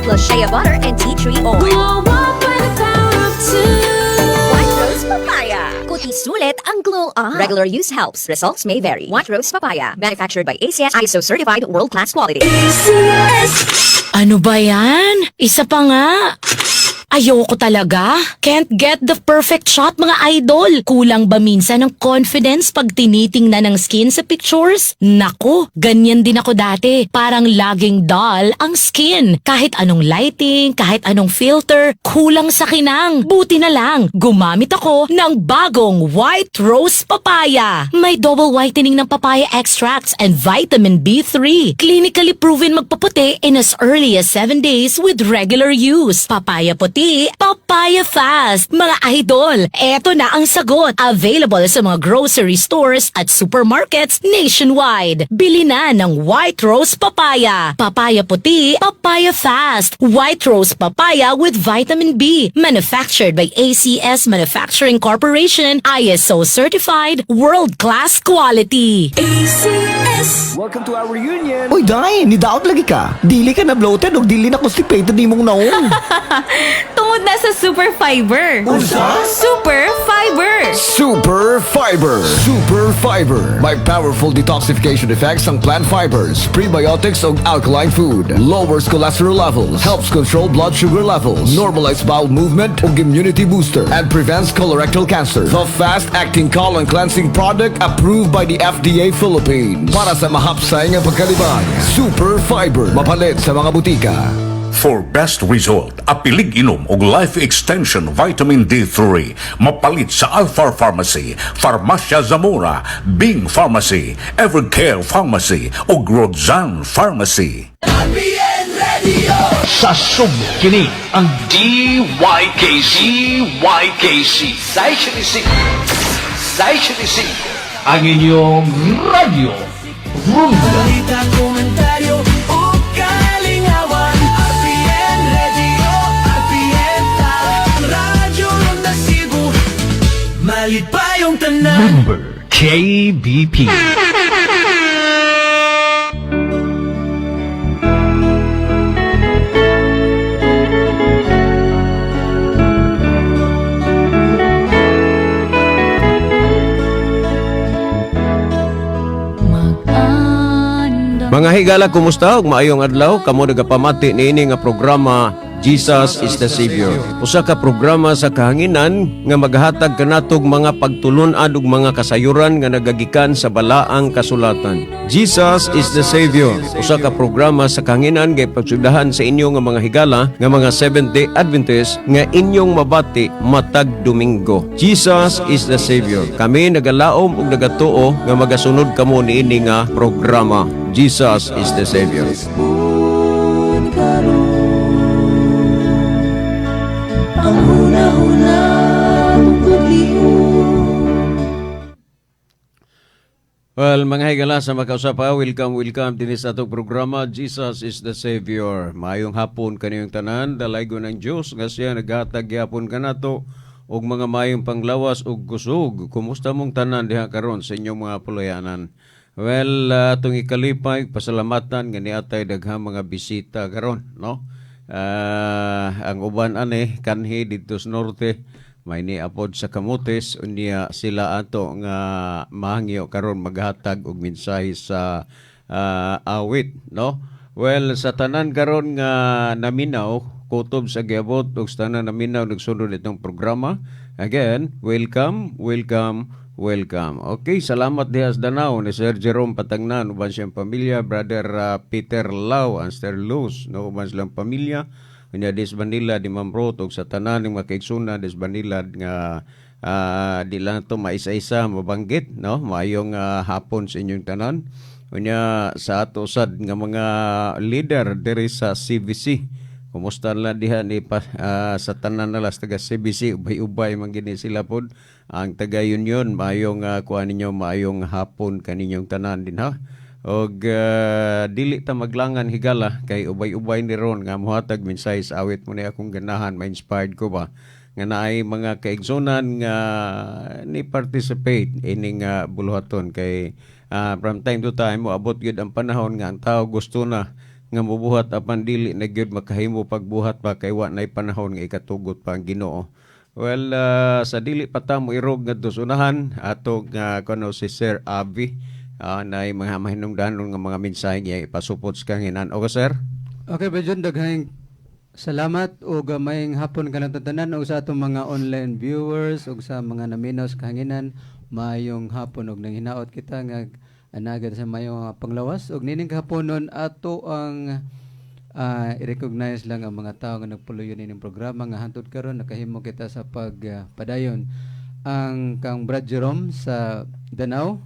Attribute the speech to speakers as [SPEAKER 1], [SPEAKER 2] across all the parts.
[SPEAKER 1] plus shea butter and tea tree oil.
[SPEAKER 2] Glow up by the power of two.
[SPEAKER 1] White Rose Papaya. Kuti sulit ang glow up. Regular use helps. Results may vary. White Rose Papaya. Manufactured by ACS ISO certified world-class quality.
[SPEAKER 2] ACS.
[SPEAKER 3] Ano ba yan? Isa pa nga. Ayoko talaga. Can't get the perfect shot, mga idol. Kulang ba minsan ng confidence pag tinitingnan ng skin sa pictures? Naku, ganyan din ako dati. Parang laging dull ang skin. Kahit anong lighting, kahit anong filter, kulang sa kinang. Buti na lang, gumamit ako ng bagong White Rose Papaya. May double whitening ng papaya extracts and vitamin B3. Clinically proven magpaputi in as early as 7 days with regular use. Papaya puti, papaya fast. Mga idol, eto na ang sagot. Available sa mga grocery stores at supermarkets nationwide. Bili na ng White Rose Papaya. Papaya puti, papaya fast. White Rose Papaya with vitamin B. Manufactured by ACS Manufacturing Corporation. ISO certified world-class quality.
[SPEAKER 2] ACS.
[SPEAKER 4] Welcome to our reunion!
[SPEAKER 5] Uy, Day, nidaot lagi ka. Dili ka na bloated o dili na constipated ni mong naong.
[SPEAKER 6] Tungod na sa Super Fiber. Super Fiber.
[SPEAKER 4] Super Fiber! Super Fiber! May powerful detoxification effects ang plant fibers, prebiotics o alkaline food, lowers cholesterol levels, helps control blood sugar levels, normalize bowel movement o immunity booster, and prevents colorectal cancer. The fast-acting colon cleansing product approved by the FDA Philippines. Para sa mahapsay nga pagkalibang, Super Fiber. Mapalit sa mga butika.
[SPEAKER 7] For best result, apilig inom og Life Extension Vitamin D3 mapalit sa Alpha Pharmacy, Farmacia Zamora, Bing Pharmacy, Evercare Pharmacy ug Rodzan Pharmacy.
[SPEAKER 8] Sa Subo, kini ang DYKC Sai ang inyong radio Rumba.
[SPEAKER 2] Balita, komentaryo o kalingawan. RPN Radio, RPN Talk. Radyo Ronda Cebu. Malit pa yung tanan.
[SPEAKER 8] Number KBP.
[SPEAKER 9] Mga higala, kumusta? Ug maayong adlaw. Kamo nagapamati niini nga programa Jesus is the Savior. Usa ka programa sa kahanginan nga maghatag kanatog mga pagtulon-an ug mga kasayuran nga nagagikan sa balaang kasulatan. Jesus is the Savior. Usa ka programa sa kahanginan nga ipagsudahan sa inyo nga mga higala nga mga Seventh-day Adventist nga inyong mabati matag Domingo. Jesus is the Savior. Kami nagalaom ug nagatuo nga magasunod kamo niini nga programa. Jesus is the Savior.
[SPEAKER 2] Ang huna-huna
[SPEAKER 9] Well, mga higala sa makausapa, welcome din sa atong programa, Jesus is the Savior. Maayong hapon kaniyong tanan, dalaygo ng Diyos, nga siya naghatag yapon kanato og mga maayong panglawas ug kusog. Kumusta mong tanan diha karon sa inyong mga pulayanan? Well, atong ikalipay, pasalamatan nga niatay daghang mga bisita karon, no? Ang uban ani kanhi dito sa norte may niapod sa Camotes unya sila ato nga mahangyo karon maghatag og mensahe sa awit, no? Well, sa tanan karon nga naminaw kutob sa giabot ug sa tanan naminaw nagsunod itong programa. Again, welcome. Okay, salamat diha sa Danau ni Sir Jerome Patagnan, uban siyang pamilya, Brother Peter Lau, and Sir Luz, no, uban silang pamilya, kanya des Manila, di Mamrot, ug sa tanan ng mga kaigsuna, des Manila, nga di lang ito maisa-isa, mabanggit, no, maayong hapon sa inyong tanan, kanya sa ato sad nga mga leader diri sa CVC, kumusta lang diha ni sa tanan nalas taga CBC, ubay-ubay man gini sila pod. Ang taga-union, maayong kuha ninyo, maayong hapon kaninyong tanan din ha. Og dili ta maglangan higala kay ubay-ubay ni ron nga mohatag mensahe sa awit mo ni akong ganahan, ma-inspired ko ba nga naay mga kaigsunan nga ni participate ining buluhaton kay from time to time moabot gyud ang panahon nga ang tao gusto na nga mubuhat apan dili na gyud makahimo pagbuhat pa kay wa nay panahon nga ikatugot pa ang Ginoo. Well, sa dili pa ta mo irog nga unahan ato nga kuno si Sir Avi na mga mahinungdanon nga mga mensahe niya ipasupot sa kanginan. O sir?
[SPEAKER 10] Okay, ba dyan, daghang salamat o gamayng hapon ka natatanan o sa atong mga online viewers o sa mga naminaw sa kahanginan, mayong hapon o nang hinaot kita nga anagad sa mayong panglawas o nining kahaponon ato ang i-recognize lang ang mga tao nga nagpuloy ining programa nga hantod karon nakahimo kita sa pagpadayon ang kang Brad Jerome sa Danau.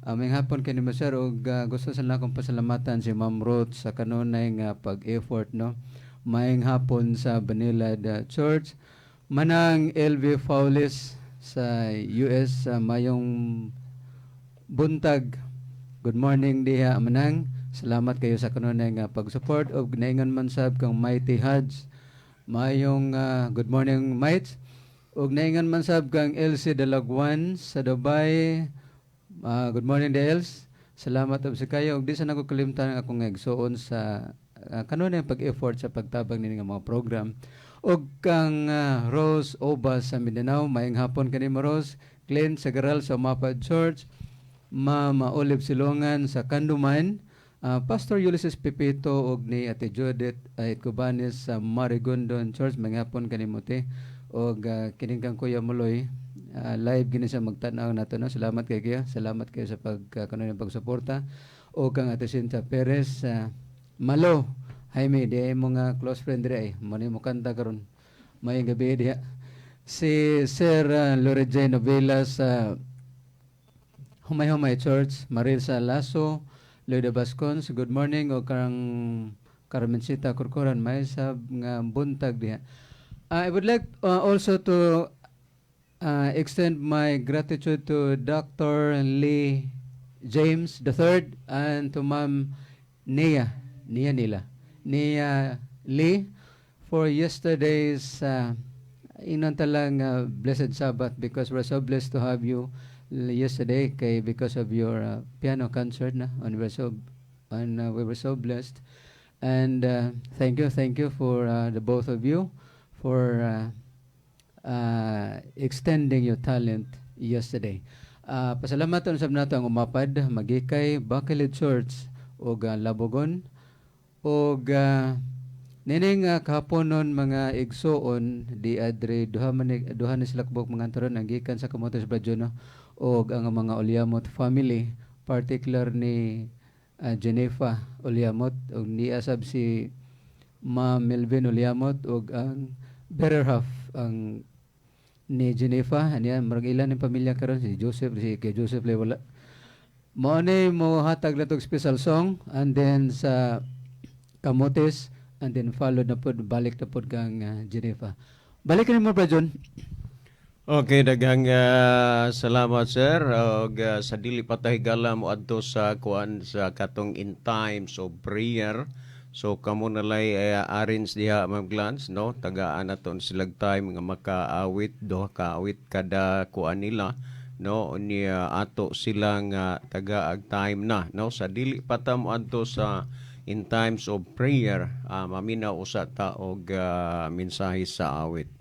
[SPEAKER 10] May hapon kay ni Sir og gusto sa akong pasalamatan si Ma'am Ruth sa kanunay nga pag-effort no. Maying hapon sa Banilad Church, manang LV Faulis sa US, mayong buntag. Good morning diha manang. Salamat kayo sa kanunay nga pag-support og naingon man sab kang Mighty Hodge. Mayong good morning mates. Og naingon man sab kang LC Dalagwan sa Dubai. Good morning, Dels. Salamat sa kayo. Di sa nagkukalimtan akong igsuon sa kanunay pag-effort sa pagtabang nini nga mga program. Og kang Rose Obas sa Mindanao, mayang hapon kanimo Rose. Glenn Sagaral sa Mapad Church. Mama Olive Silongan sa Kanduman. Pastor Ulysses Pipito og ni Ate Judith Kubanis sa Marigondon Church. Mayang hapon kanimo te. Og kining kang Kuya Muloy. Live gini sa magtanaw nato no. Salamat kayo. Salamat kayo sa kanunay pagsuporta. O kang Ate Cynthia Perez Malo Jaime di mo nga close friend diri ay mo ni mo kanta karon may gabi diha. Si Sir Loreje Novela sa Humay Church, Maril sa Lasso, Loida Bascons, good morning o kang Carmencita Corcoran may sab nga buntag diha. I would like also to extend my gratitude to Dr. Lee James III and to Ma'am Nia Lee for yesterday's inantalang blessed Sabbath, because we're so blessed to have you yesterday because of your piano concert na, and we were so blessed, and thank you for the both of you for extending your talent yesterday. Pasalamatan sab nato ang umapad magikay Bacolod Church og Labogon og nining kahaponon mga igsoon di adre duha ni sila kubok mga anturon ang gikan sa Camotes Badyo no, og ang mga Oliamot family, particular ni Genefa Oliamot og ni asab si Ma Melvin Oliamot og ang better half ang ni Genefa aniya marag ilan ng pamilya karon si kay Joseph wala mo ni mo hatag natog special song, and then sa Camotes, and then followed na pod balik na pod kang Genefa. Balik ni mo Brad John.
[SPEAKER 9] Okay, daghang salamat sir. Og sa dili patahigala mo adto sa kuan sa katong in times of prayer. So kamo nalay arrange diha Ma'am Glance no, tagaan naton silag time nga makaawit duha ka awit kada kuan nila no, niya ato silang tagaag time na no, sa dili pa ta mo adto sa in times of prayer maminaw usa ta og mensahe sa awit.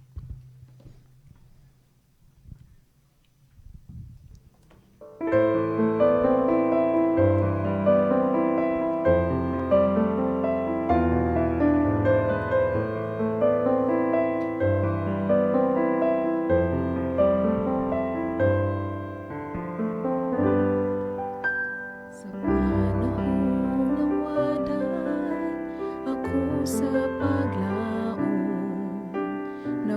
[SPEAKER 2] Sa paglaon na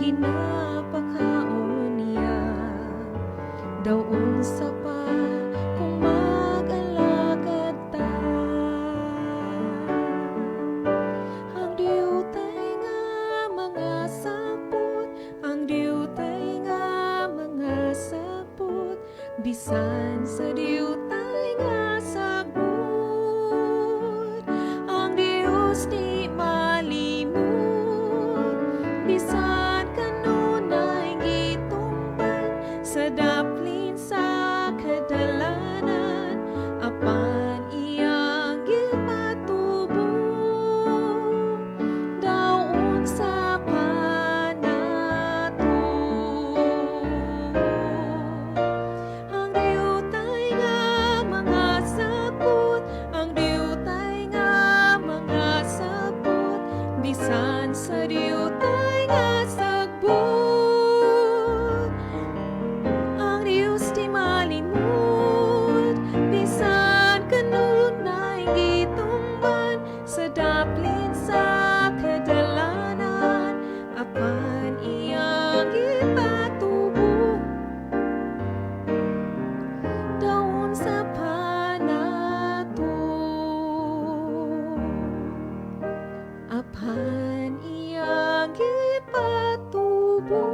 [SPEAKER 2] ginapakaon niya. Daw unsa pa kung mag-alagad ta. Ang diutay nga mga sapot, ang diutay nga mga sapot, bisan sa diutay nga sagbot. Ang Dios di malimot, bisan kanunay gitumbang sa daplin sa kadalanan, apan iyang gipatubo. Daon sa panato. Ang diutay nga mga sapot, ang diutay nga mga sapot, bisan sa diutay nga sagbot. Ang Dios di malimot, bisan kanunay gitumbang sa daplin sa kadalanan, apan iyang gipatubo. Daon sa panato, apan iyang gipatubo.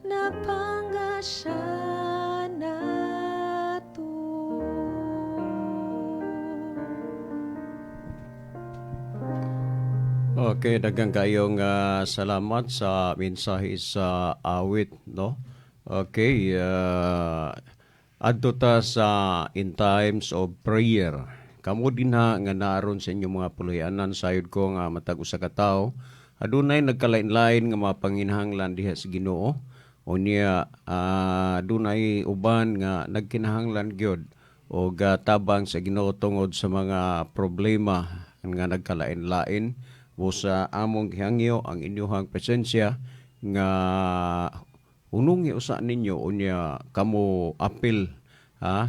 [SPEAKER 2] Nagpanggasya nato.
[SPEAKER 9] Okay, daghang kayong salamat sa mensahe sa awit, no? Okay, adto ta sa in times of prayer. Kamo din ha nga naron sa inyong mga puloy-anan sayod ko nga matag usa ka tawo. Adunay nagkalain-lain nga mga panginahanglan diha sa Ginoo. Unya adunay uban nga nagkinahanglan gyud o tabang sa Ginoo tungod sa mga problema nga nagkalain-lain. Busa among gihangyo ang inyong presensya nga unong usa ninyo unya kamo apil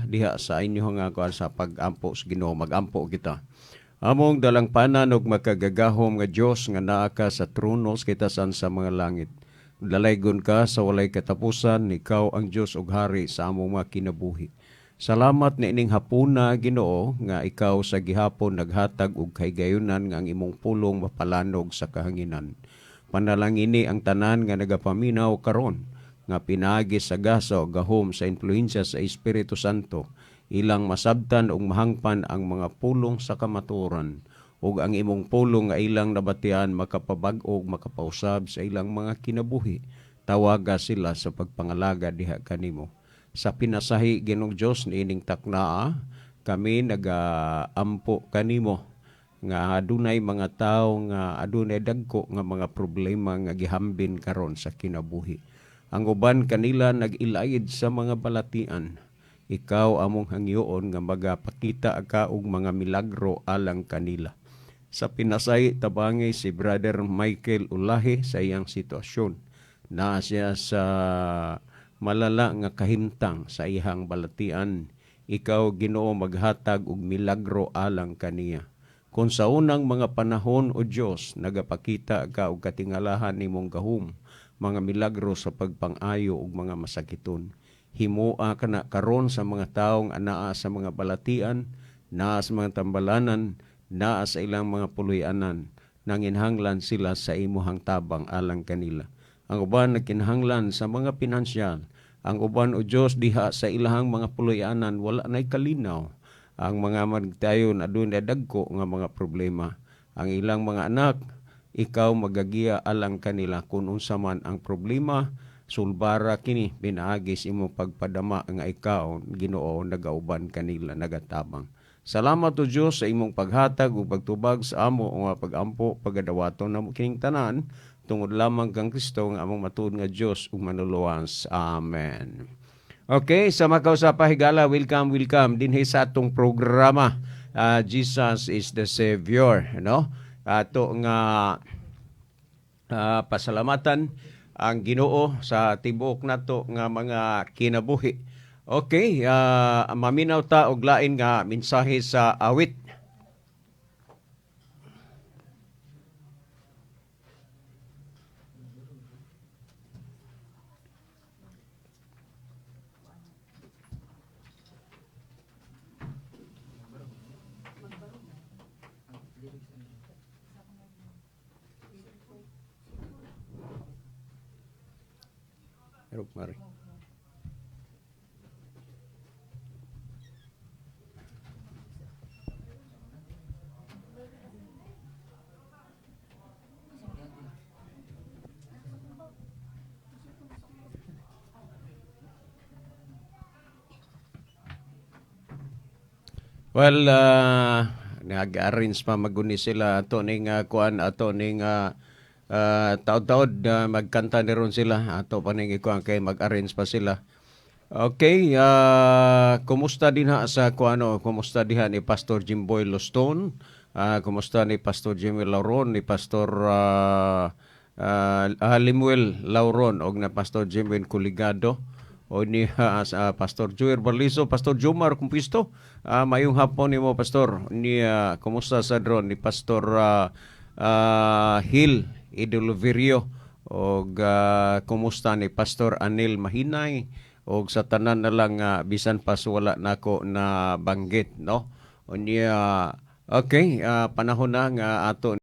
[SPEAKER 9] diha sa inyong nga kuan sa pag-ampo sa Ginoo, mag-ampo kita. Among dalang panan og makagagahom nga Dios nga naa ka sa trono kita sa mga langit. Dalaygon ka sa walay katapusan, ikaw ang Dios ug hari sa among mga kinabuhi. Salamat na ining hapuna, Ginoo, nga ikaw sa gihapon naghatag og kahigayunan nga ang imong pulong mapalanog sa kahanginan. Panalangini ang tanan nga nagapaminaw karon nga pinaagi sa gaso gahom sa influensya sa Espiritu Santo, ilang masabtan ug mahangpan ang mga pulong sa kamaturan ug ang imong pulong nga ilang nabatian makapabag-og makapausab sa ilang mga kinabuhi. Tawaga sila sa pagpangalaga diha kanimo. Sa pinasahi Ginoong Dios niining taknaa, kami nagaampo kanimo nga adunay mga tawo nga adunay dagko nga mga problema nga gihambin karon sa kinabuhi. Ang uban kanila nag-ilayid sa mga balatian. Ikaw among hangyoon nga magapakita ka og mga milagro alang kanila. Sa pinasay tabangay si Brother Michael Ulahi sa iyang sitwasyon. Na siya sa malala nga kahimtang sa ihang balatian. Ikaw Ginoo maghatag og milagro alang kaniya. Kung sa unang mga panahon o Dios nagapakita ka og katingalahan nimong gahum, mga milagro sa pagpang-ayo ug mga masakiton. Himoa kana karon sa mga taong anaa sa mga balatian, naa sa mga tambalanan, naa sa ilang mga puloy-anan, nanginhanglan sila sa imuhang tabang alang kanila. Ang uban nagkinahanglan sa mga pinansyal. Ang uban o Diyos diha sa ilahang mga puloy-anan wala na'y kalinaw. Ang mga magtayon adunay dagko nga mga problema. Ang ilang mga anak, ikaw magagiya alang kanila kung unsa man ang problema, sulbara kini pinaagis imo pagpadama nga ikaw Ginoo nagauban kanila nagatabang. Salamat o Diyos sa imong paghatag ug pagtubag sa amo nga pagampo pagadawaton namo kining tanan. Tungod lamang kang Kristo nga among matuod nga Dios ug manuluwas. Amen. Okay, sa makausap higala, welcome dinhi sa atong programa. Jesus is the Savior, no? Ato nga pasalamatan ang Ginoo sa tibuok nato nga mga kinabuhi. Okay, maminaw ta og lain nga mensahe sa awit. Mari. Well, nag-arrange pa maguni sila ato ning kuan ato ning taod-taod magkanta ni ron sila ato pa ning kuan kay mag-arrange pa sila. Okay, kumusta din ha sa kuano, kumusta diha ni Pastor Jimboy Loston? Kumusta ni Pastor Jimmy Lauron, ni Pastor Limuel Lauron og na Pastor Jimmy Culigado? O ni Pastor Joer Barlizo, Pastor Jomar Kumpisto. Mayong hapon ni mo, Pastor. Ni, kumusta sa drone ni Pastor Hill Idoloverio o kumusta ni Pastor Anil Mahinay o sa tanan na lang bisan pas wala nako na banggit, no? O niya, okay, panahon na nga ato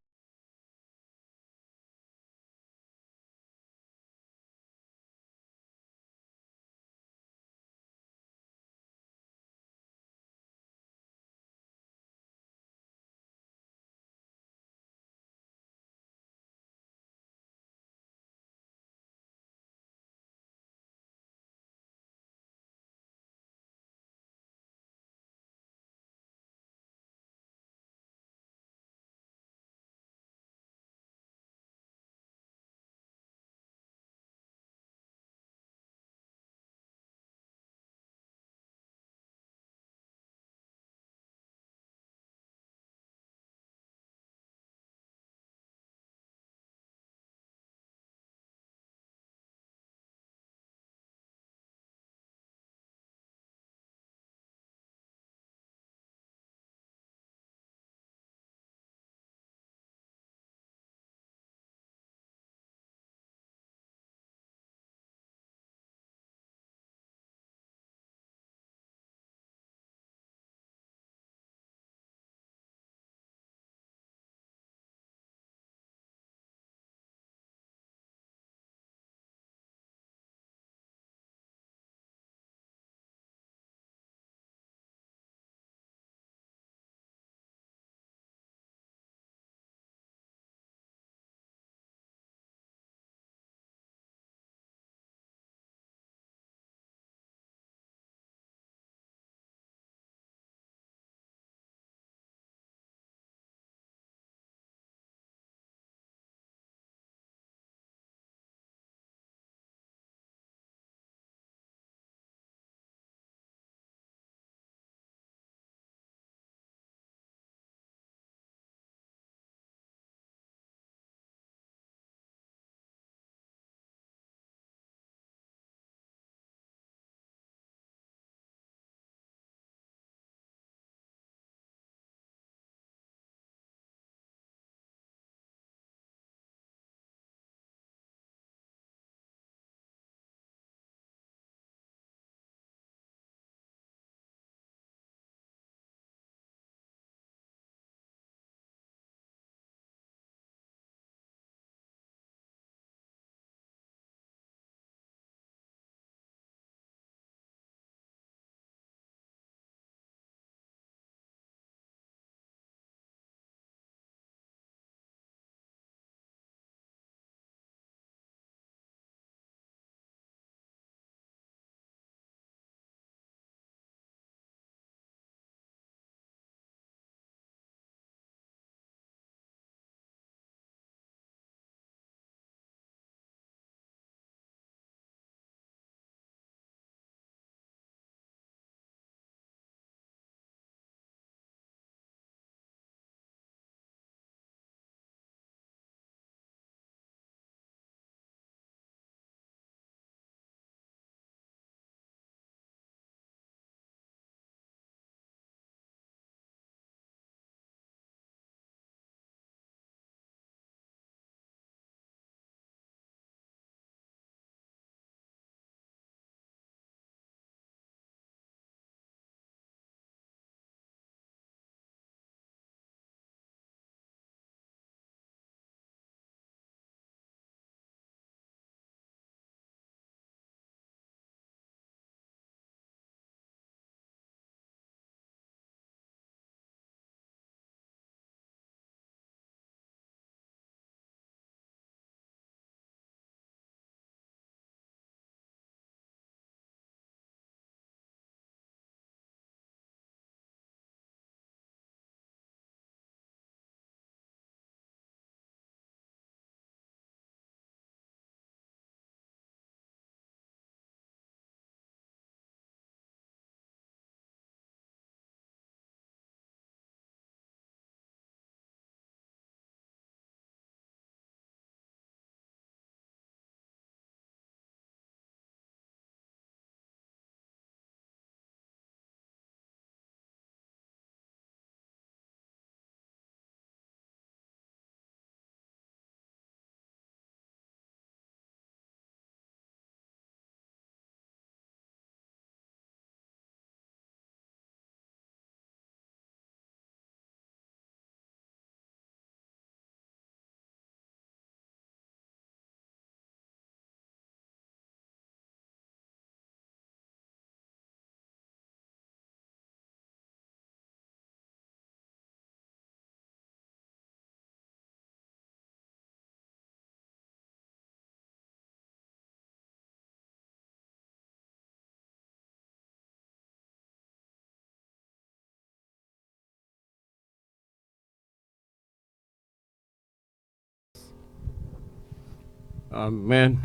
[SPEAKER 9] Amen.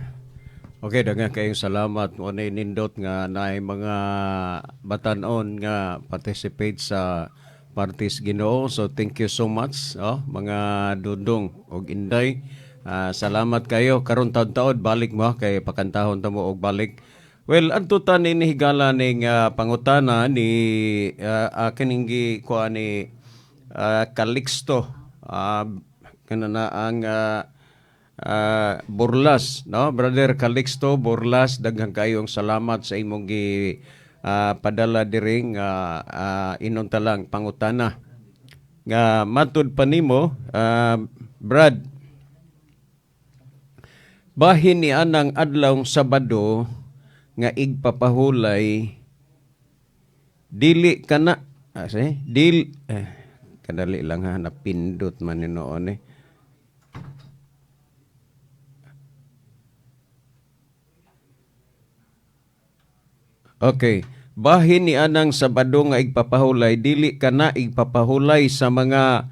[SPEAKER 9] Okay, daghang kayong salamat mo na nindot nga naay mga batanon nga participate sa Partis Ginoo. So thank you so much mga dudong og inday. Salamat kayo karon taon-taon balik mo kay pakantahon ta mo og balik. Well, adto ta ni higala ning pangutana ni kining kuan ni Calixto kanana ang Borlas, no? Brother Calixto Borlas, daghang kayong salamat sa imong padala diring inunta lang pangutana. Nga matud pa nimo, Brad, bahin ni anang adlawng Sabado nga igpapahulay dili kana kadali lang ha napindot man ni noon eh. Okay. Bahin ni anang Sabado nga igpapahulay, dili kana igpapahulay sa mga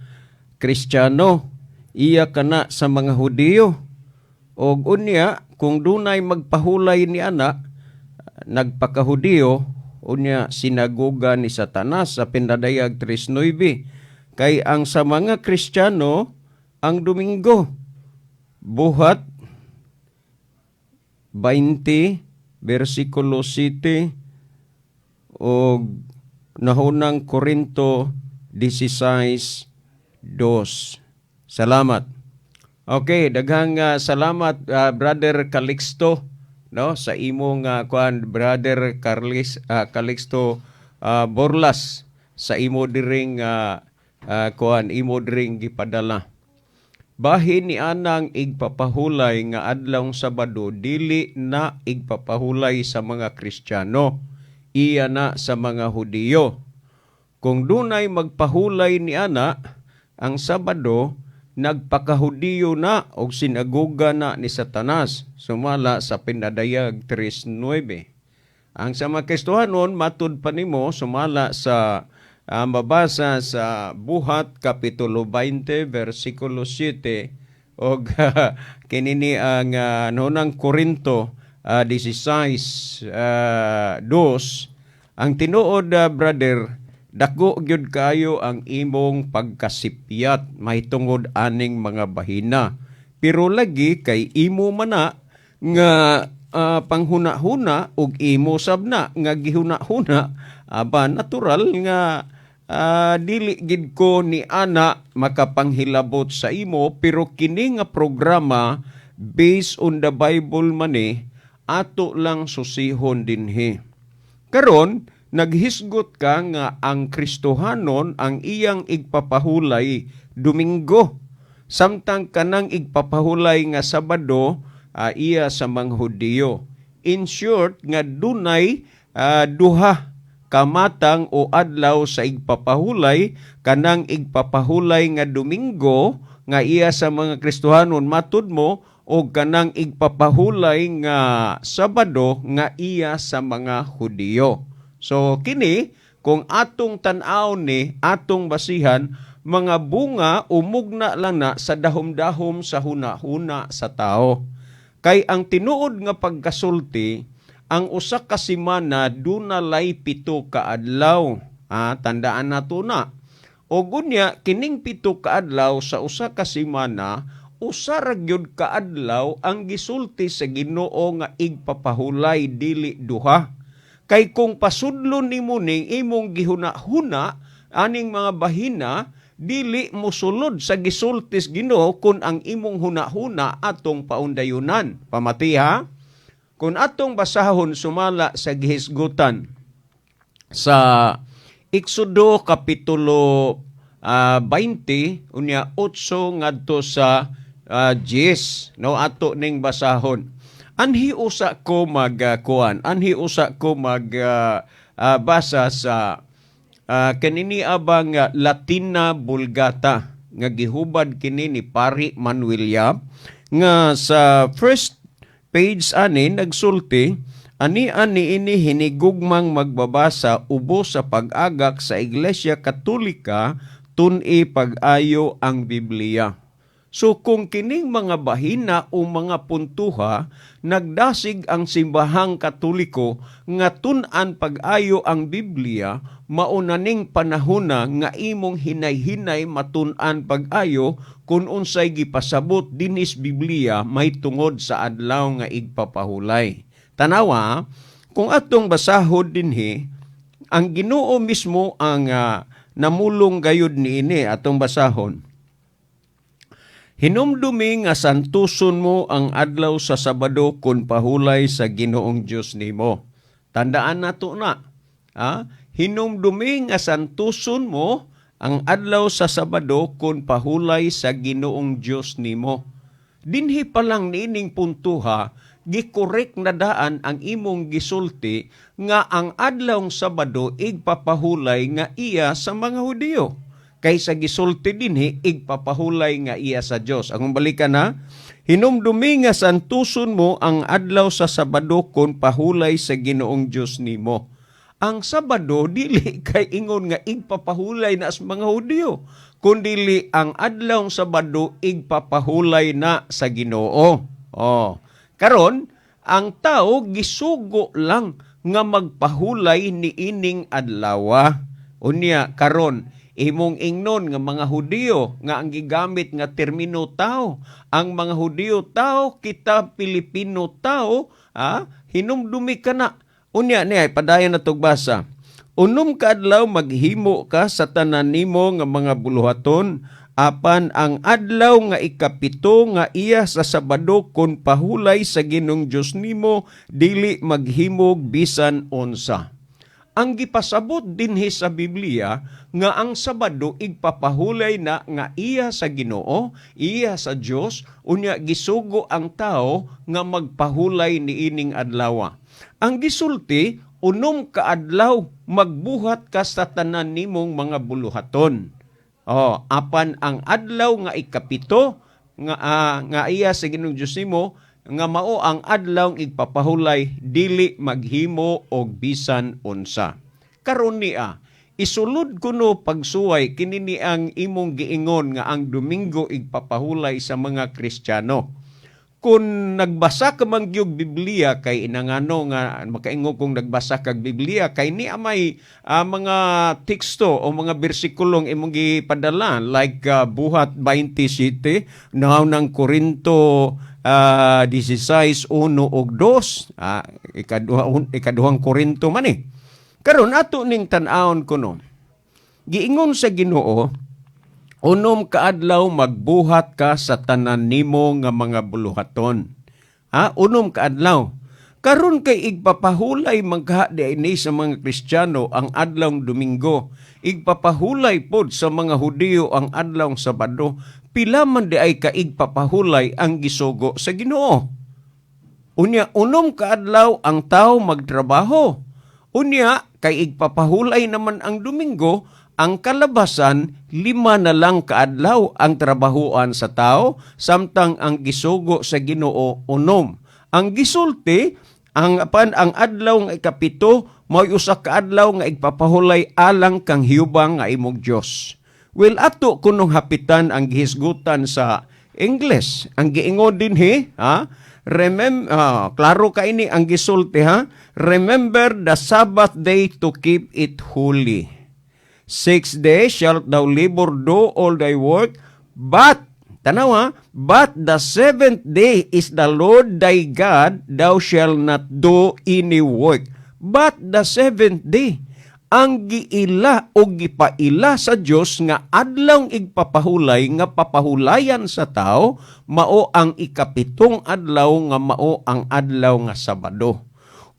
[SPEAKER 9] Kristiyano, iya kana sa mga Hudiyo. Og unya, kung dunay magpahulay ni ana, nagpakahudiyo, unya sinagoga ni Satanas sa Pindadayag 3:9. Kay ang sa mga Kristiyano, ang Domingo, buhat 20, versikulo 7, o nahunang Korinto 16:2. Salamat. Okay, daghang salamat Brother Calixto, no, sa imong Brother Calixto Borlas sa imo diring imo diring gipadala. Bahin ni anang igpapahulay nga adlawng Sabado dili na igpapahulay sa mga Kristiyano, iya na sa mga Hudiyo. Kung dunay magpahulay ni ana, ang Sabado nagpakahudiyo na og sinagoga na ni Satanas, sumala sa Pindadayag 3:9. Ang sa mga Kristohanon matud pa nimo sumala sa mabasa sa Buhat kapitulo 20 versikulo 7 og kinini ang nunang Korinto 16:2. Ang tinuod brother, dako gyud kayo ang imong pagkasipyat mahitungod aning mga bahina. Pero lagi kay imo mana nga panghuna-huna ug imo sabna nga gihuna-huna, natural nga dili gid ko ni ana makapanghilabot sa imo, pero kini nga programa based on the Bible mani ato lang susihon dinhi. Karon naghisgot ka nga ang Kristohanon ang iyang igpapahulay Domingo, samtang kanang igpapahulay nga Sabado iya sa mga Hudiyo. In short, nga dunay duha kamatang o adlaw sa igpapahulay, kanang igpapahulay nga Domingo nga iya sa mga Kristohanon matud mo, o kanang igpapahulay nga Sabado nga iya sa mga Hudiyo. So kini kung atong tan-aw ni atong basihan, mga bunga umugna lang na sa dahom-dahom sa huna-huna sa tao. Kay ang tinuod nga pagkasulti, ang usa ka semana dunalay 7 ka adlaw. Tandaan nato na. O gunya kining 7 ka adlaw sa usa ka semana, usa ra gyud ka adlaw ang gisulti sa Ginoo nga igpapahulay, dili duha. Kay kung pasudlon nimo ning imong gihuna-huna aning mga bahina, dili mo sulod sa gisultis Ginoo kung ang imong huna-huna atong paundayunan. Pamati ha? Kung atong basahon sumala sa gihisgutan sa Exodo kapitulo 20 unya 8 ngadto sa 10, no, ato ning basahon. Anhi usa ko basa sa kanini abang Latina Vulgata nga gihubad kini ni Pari Manuel Yap, nga sa first page ani nagsulti, ani ini hinigugmang magbabasa ubos sa pag-agak sa Iglesia Katolika tun-i pag-ayo ang Biblia. So kung kining mga bahina o mga puntuha, nagdasig ang simbahang Katoliko nga tun-an pag-ayo ang Biblia, maunaning panahona nga imong hinay-hinay matun-an pag-ayo kung unsay gipasabot dinis Biblia may tungod sa adlaw nga igpapahulay. Tanawa, kung atong basahod dinhi, ang Ginoo mismo ang namulong gayud niini atong basahon. Hinumdumi nga santuson mo ang adlaw sa Sabado kun pahulay sa Ginoong Dios nimo. Tandaan nato na. Hinumdumi nga santuson mo ang adlaw sa Sabado kun pahulay sa Ginoong Dios nimo. Dinhi pa lang niining puntuha, gikorek na daan ang imong gisulti nga ang adlaw Sabado igpapahulay nga iya sa mga Hudiyo. Kaysa gisulti dinhi igpapahulay nga iya sa Dios. Ang balikan na, hinumdumi nga santuson mo ang adlaw sa Sabado kun pahulay sa Ginoong Dios nimo. Ang Sabado dili kay ingon nga igpapahulay na sa mga Hudiyo, kundili ang adlaw Sabado igpapahulay na sa Ginoo. Karon ang tao gisugo lang nga magpahulay ni ining adlaw. Unya karon imong ingnon nga mga Hudiyo nga ang gigamit nga termino tao. Ang mga Hudiyo tao, kita Pilipino tao, hinumdumi ka na. Unya niya, padayon na basa. Unom ka adlaw maghimo ka sa tanan nimo nga mga buluhaton, apan ang adlaw nga ikapito nga iya sa Sabado kun pahulay sa Ginong Dios nimo, dili maghimog bisan unsa. Ang gipasabot dinhi sa Biblia nga ang Sabado igpapahulay na nga iya sa Ginoo, iya sa Dios, unya gisugo ang tao nga magpahulay niining adlaw. Ang gisulti, unom ka adlaw magbuhat ka sa tanan nimong mga buluhaton. Apan ang adlaw nga ikapito nga iya sa Ginong Dios nimo, nga mao ang adlaw igpapahulay, dili maghimo og bisan unsa. Karon niya, isulod kuno pagsuway kini ang imong giingon nga ang Domingo igpapahulay sa mga Kristiyano. Kung nagbasa ka man gyud Biblia kay inangano nga makaingon kung nagbasa kag Biblia kay niya may mga teksto o mga bersikulong imong gipadala like buhat 27 nahaw ng Korinto 16:1 og 2 ikaduhang Korinto man eh. Karon ato ning tan-awon kuno. Giingon sa Ginoo, unom ka adlaw magbuhat ka sa tanan nimo nga mga buluhaton. Unom ka adlaw. Karon kay igpapahulay maghaadi ini sa mga Kristiyano ang adlawng Domingo. Igpapahulay pod sa mga Hudiyo ang adlawng Sabado. Pila man di ay kaigpapahulay ang gisugo sa Ginoo. Unya, unom ka adlaw ang tao magtrabaho. Unya, kay igpapahulay naman ang Domingo, ang kalabasan, 5 na lang kaadlaw ang trabahuan sa tao, samtang ang gisugo sa Ginoo unom. Ang gisulti, ang adlaw nga ikapito, may usa ka adlaw nga igpapahulay alang kang hiyubang nga imong Dios. Well, ato kunong hapitan ang gihisgutan sa English. Ang giingon dinhi, klaro ka ini ang gisulti Remember the Sabbath day to keep it holy. 6 days shalt thou labor, do all thy work, but the 7th day is the Lord thy God, thou shalt not do any work. But the 7th day, ang giila o gipaila sa Dios nga adlaw igpapahulay nga papahulayan sa tao, mao ang ikapitong adlaw nga mao ang adlaw nga Sabado.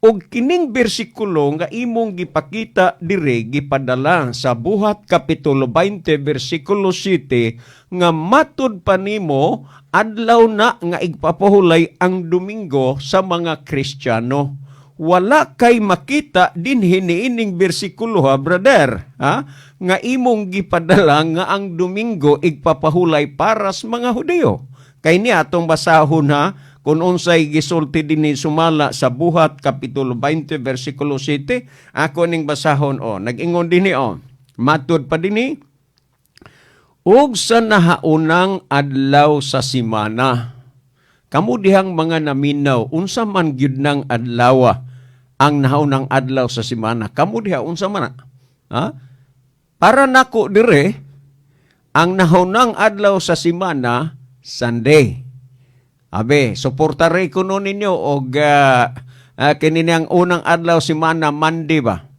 [SPEAKER 9] Og kining bersikulo nga imong gipakita dire gipadala sa Buhat Kapitulo 20 bersikulo 7 nga matud pa nimo adlaw na nga igpapahulay ang Domingo sa mga Kristiyano. Wala kay makita din hiniining bersikulo brother, nga imong gipadala nga ang Domingo igpapahulay para sa mga Hudiyo. Kay niya atong basahon kung unsay gisulti dinhi sumala sa Buhat Kapitulo 20 bersikulo 7, ako ning basahon nag-ingon dinhi matud pa dinhi, ug sa nahaunang adlaw sa simana. Kamu dihang mga naminaw, unsa man gyud nang adlaw ang nahaunang adlaw sa simana. Kamu diha unsa man? Ha? Para nako dire, ang nahaunang adlaw sa simana, Sunday. Abe, suportare ko no ninyo og kinini ang unang adlaw simana, Monday ba?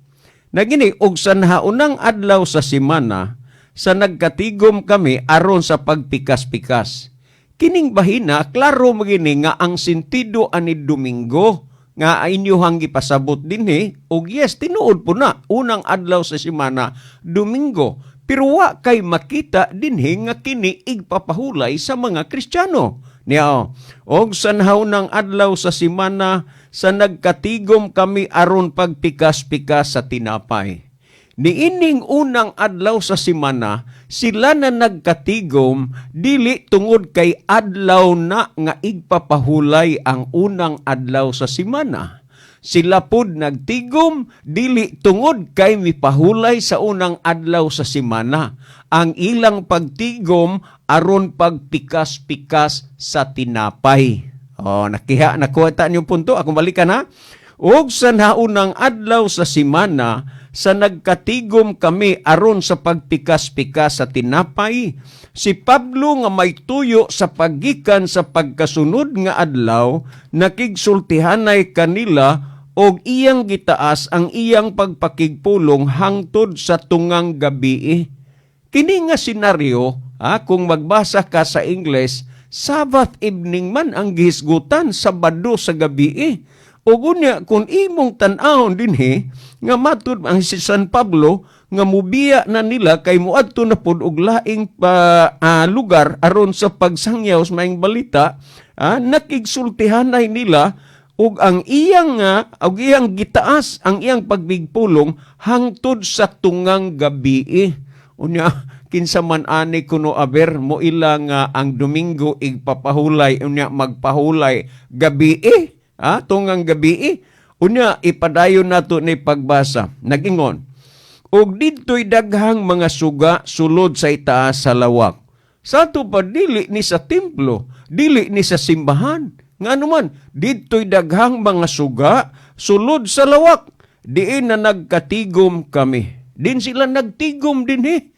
[SPEAKER 9] Nagini, og sa nahaunang adlaw sa simana, sa nagkatigom kami aron sa pagpikas-pikas. Kining bahina, klaro magini nga ang sentido ani Domingo nga inyohang gipasabot dinhi, og yes, tinuod po na, unang adlaw sa simana, Domingo. Pero wa kay makita dinhi nga kini igpapahulay sa mga Kristiyano. Niya, og sa nahaunang adlaw sa simana, sa nagkatigom kami aron pagpikas-pikas sa tinapay. Niining unang adlaw sa simana, sila na nagkatigom, dili tungod kay adlaw na nga igpapahulay ang unang adlaw sa simana. Sila pud nagtigom, dili tungod kay mipahulay sa unang adlaw sa simana. Ang ilang pagtigom aron pagpikas-pikas sa tinapay. Nakuha ta niyong punto. Akong balikan ha. Og sa naunang adlaw sa simana, sa nagkatigom kami aron sa pagpikas-pikas sa tinapay, si Pablo nga may tuyo sa paggikan sa pagkasunod nga adlaw, nakigsultihanay kanila og iyang gitaas ang iyang pagpakigpulong hangtod sa tungang gabi. Kini nga senaryo, kung magbasa ka sa English, Sabbath evening man ang gihisgutan, Sabado sa gabi. O gunya, kung imong tan-ahon dinhi, nga matud ang si San Pablo, nga mubiya na nila kay muadto na pod og laing lugar aron sa pagsangyaw sa maayong balita, nakigsultihanay nila og ang iyang gitaas ang iyang pagbigpulong hangtod sa tungang gabi. Unya, kinsa man ani kuno aber mo ilang ang Domingo igpapahulay, unya magpahulay gabi. Tungang gabi. Unya, ipadayon nato ni pagbasa. Nagingon, og dito'y daghang mga suga sulod sa itaas sa lawak. Sa ito pa, dili ni sa templo, dili ni sa simbahan. Nga naman, dito'y daghang mga suga sulod sa lawak. Diin na nagkatigom kami. Din sila nagtigom din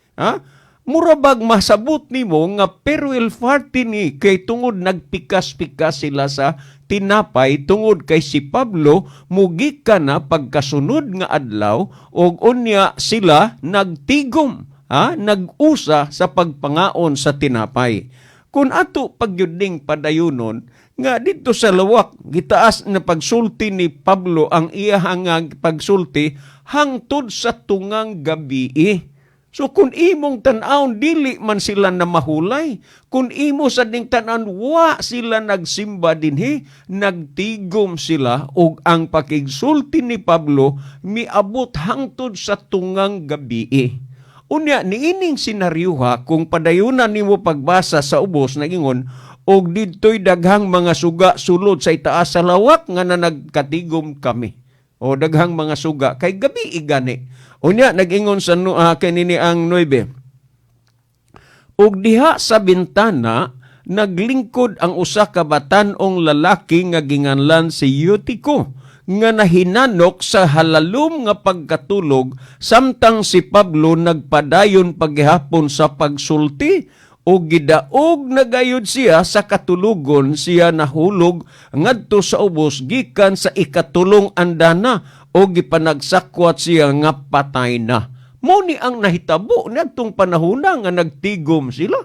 [SPEAKER 9] Murabag masabot nimo nga perwil party ni kay tungod nagpikas-pikas sila sa tinapay tungod kay si Pablo mugi ka na pagkasunod nga adlaw og unya sila nagtigom, nag-usa sa pagpangaon sa tinapay. Kung ato pagyuding padayunon nga dito sa lawak gitaas na pagsulti ni Pablo ang iyang pagsulti hangtod sa tungang gabi. So kung imong tan-aon, dili man sila na mahulay. Kung imo sa ding tan-aon, wa sila nagsimba dinhi, nagtigom sila og ang pakigsulti ni Pablo miabot hangtod sa tungang gabi. Unya, niining senaryuha kung padayunan nimo pagbasa sa ubos, nagingon, og dito'y daghang mga suga sulod sa itaas sa lawak nga na nagkatigom kami. O daghang mga suga, kay gabi igani. Unya, nag-ingon sa kanini ang 9. Og diha sa bintana, naglingkod ang usa ka batan-ong lalaki nga ginganlan si Eutico, nga nahinanok sa halalom nga pagkatulog, samtang si Pablo nagpadayon paghihapon sa pagsulti, o gidaog nagayod siya sa katulugon, siya nahulog ngadto sa ubos gikan sa ikatulong andana, o gipanagsakwat siya nga patay na. Mo ni ang nahitabo ngadtong panahona nga nagtigom sila.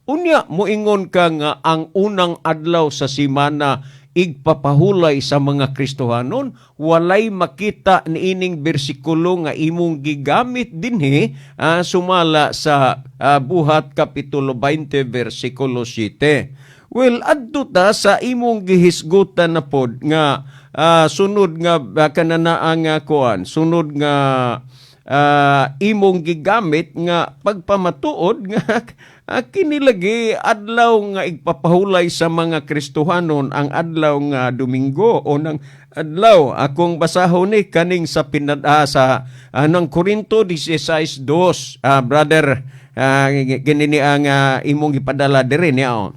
[SPEAKER 9] Unya, moingon ka nga ang unang adlaw sa simana igpapahulay sa mga Kristohanon, walay makita niining bersikulo nga imong gigamit dinhi sumala sa Buhat Kapitulo 20 versikulo 7. Well, adto ta sa imong gihisgutan na pod nga sunod nga kananaang kuan, sunod nga imong gigamit nga pagpamatuod nga kinilagi adlaw nga igpapahulay sa mga Kristohanon ang adlaw nga Domingo o ng adlaw akong basahon ni kaning sa sa ng Korinto 16:2 brother Ganini ang imong ipadala diri niya.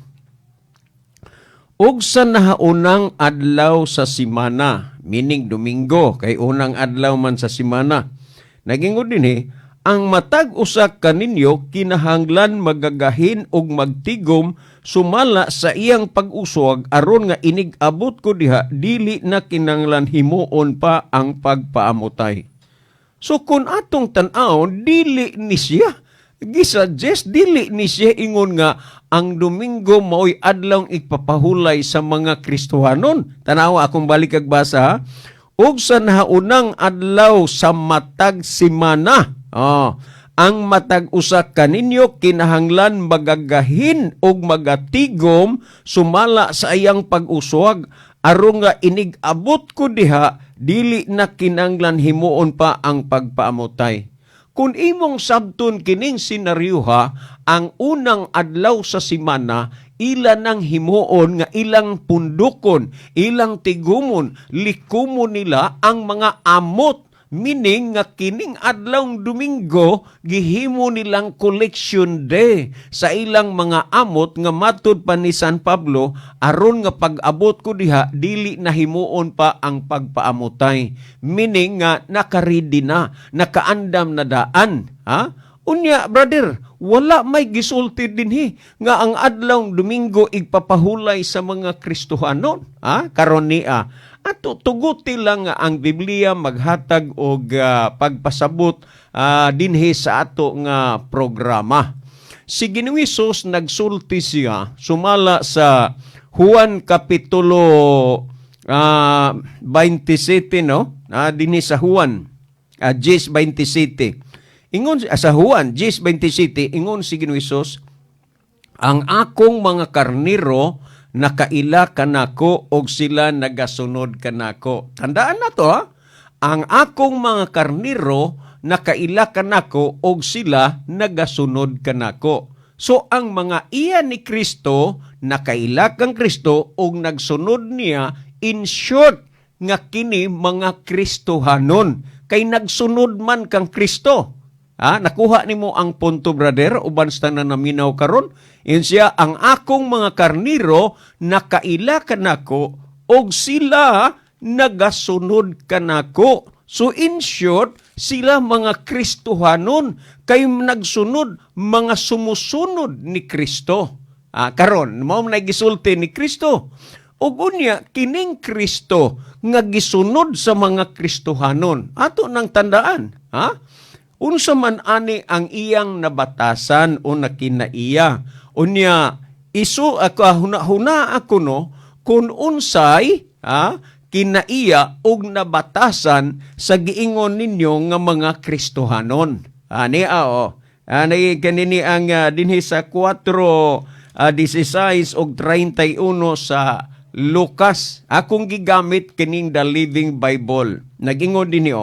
[SPEAKER 9] Og sa nahaunang adlaw sa simana, meaning Domingo, kay unang adlaw man sa simana. Nagingod din ang matag usa kaninyo kinahanglan magagahin og magtigom sumala sa iyang pag-uswag aron nga inig-abot ko diha dili na kinahanglan himuon pa ang pagpaamutay. So kung atong tan-awon dili ni siya gisuggest dili ni siya ingon nga ang Domingo mao'y adlaw ipapahulay sa mga Kristohanon. Tanawa akong balik kag basa ha. Og sa nahaunang adlaw sa matag simana. Ang matag usa kaninyo kinahanglan magagahin og magatigom sumala sa iyang pag-uswag aron nga inig-abot ko diha dili na kinahanglan himuon pa ang pagpaamutay. Kung imong sabton kining senaryo ang unang adlaw sa simana, ilan ang himuon nga ilang pundukon, ilang tigumon, likumon nila ang mga amot. Meaning nga kining adlawng Domingo, gihimo nilang collection day sa ilang mga amot nga matud pa ni San Pablo, aron nga pag-abot ko diha, dili na himuon pa ang pagpaamutay. Meaning nga nakaridi na, nakaandam na daan. Unya, brother, wala may gisulti dinhi nga ang adlawng Domingo igpapahulay sa mga Kristohanon. Karon niya. At tuguti lang nga ang Biblia maghatag og pagpasabot dinhi sa ato nga programa. Si Ginoong Hesus nagsulti siya sumala sa Juan Kapitulo 27 dinhi sa Juan 10:27. Ingon sa Juan 10:27 ingon si Ginoong Hesus, ang akong mga karniro nakaila kanako og sila nagasunod kanako. Tandaan na to ang akong mga karniro nakaila kanako og sila nagasunod kanako. So ang mga iya ni Kristo nakaila kang Kristo og nagsunod niya, in short nga kini mga Kristohanon kay nagsunod man kang Kristo. Nakuha nimo ang punto, brother, uban sa na naminaw karon. Yun siya, ang akong mga karniro nakaila kanako og sila nagasunod kanako. So in short, sila mga Kristohanon kay nagsunod, mga sumusunod ni Kristo. Karon, mao na gisulti ni Kristo. Ug unya kining Kristo nga gisunod sa mga Kristohanon. Ato nang tandaan, unsa man ani ang iyang nabatasan o nakinaiya. Unya, isu ako huna ako kung unsay kinaiya og nabatasan sa giingon ninyo nga mga Kristohanon. Kanini ang dinhi sa 4:16 og 31 sa Lucas. Akong gigamit kining the Living Bible. Nagingon dinhi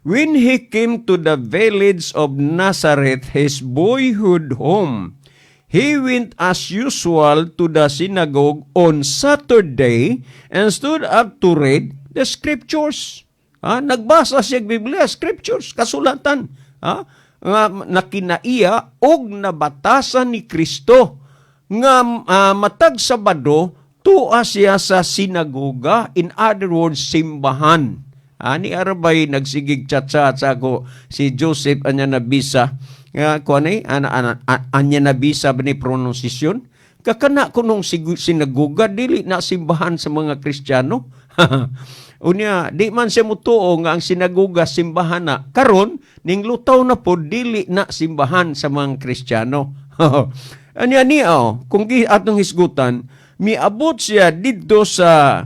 [SPEAKER 9] when he came to the village of Nazareth, his boyhood home, he went as usual to the synagogue on Saturday and stood up to read the scriptures. Nagbasa siya Biblia, scriptures, kasulatan. Nakinaiya og nabatasan ni Kristo nga matag Sabado tuwa siya sa sinagoga, in other words, simbahan. Ni arabay nagsigig chat-chat sa ako si Joseph anya nabisa anya nabisa ba ni pronunciation kakana ko nung sinagoga dili na simbahan sa mga Kristiyano. Unya di man siya mutuo nga ang sinagoga simbahan na karon ning lutaw na po dili na simbahan sa mga Kristiyano. Anya ni kung atong hisgutan miabot siya didto sa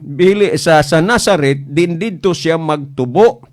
[SPEAKER 9] bili sa Nazareth, din dito siya magtubo.